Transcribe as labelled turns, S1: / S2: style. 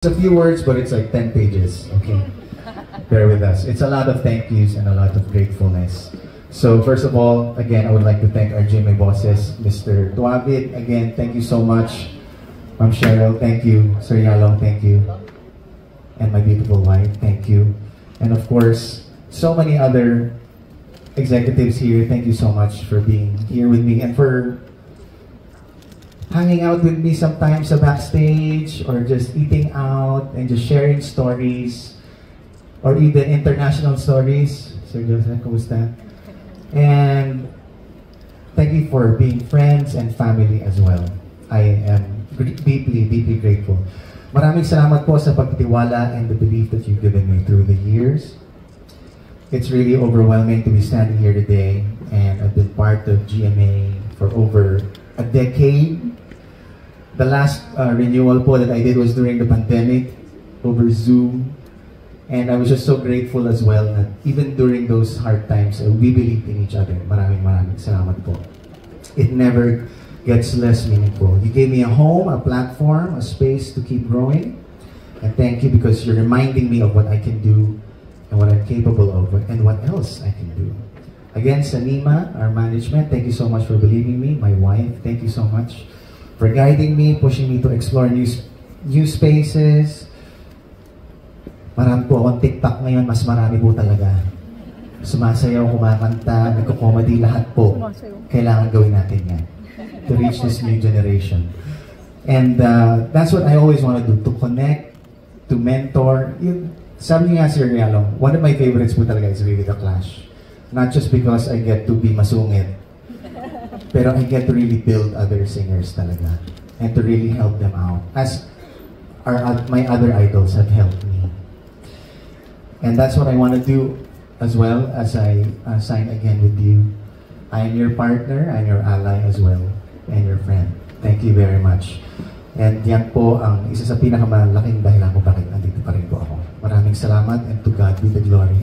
S1: It's a few words, but it's like 10 pages, okay? Bear with us. It's a lot of thank yous and a lot of gratefulness. So first of all, again, I would like to thank our GMA bosses, Mr. Tuavid, again, thank you so much. Ma'am Cheryl, thank you. Sir Yalong, thank you. And my beautiful wife, thank you. And of course, so many other executives here, thank you so much for being here with me and for hanging out with me sometimes sa backstage or just eating out and just sharing stories or even international stories. Sir Joseph, kumusta? And thank you for being friends and family as well. I am deeply, deeply grateful. Maraming salamat po sa pagtitiwala and the belief that you've given me through the years. It's really overwhelming to be standing here today, and I've been part of GMA for over a decade. The last renewal po that I did was during the pandemic over Zoom, and I was just so grateful as well that even during those hard times, we believed in each other. Maraming salamat po. It never gets less meaningful. You gave me a home, a platform, a space to keep growing, and thank you because you're reminding me of what I can do and what I'm capable of and what else I can do. Again, Sanima, our management, thank you so much for believing me. My wife, thank you so much for guiding me, pushing me to explore new spaces. Marami po akong TikTok ngayon, mas marami po talaga. Sumasayaw, kumakanta, nagko-comedy, lahat po. Kailangan gawin natin yan to reach this new generation. And that's what I always want to do, to connect, to mentor. Sabi nga Sir Yalong, one of my favorites po talaga is really The Clash. Not just because I get to be masungit, pero I get to really build other singers talaga and to really help them out as my other idols have helped me. And that's what I want to do as well as I sign again with you. I am your partner, I'm your ally as well, and your friend. Thank you very much. And yan po ang isa sa pinakamalaking dahilan kung bakit nandito pa rin po ako. Maraming salamat and to God be the glory.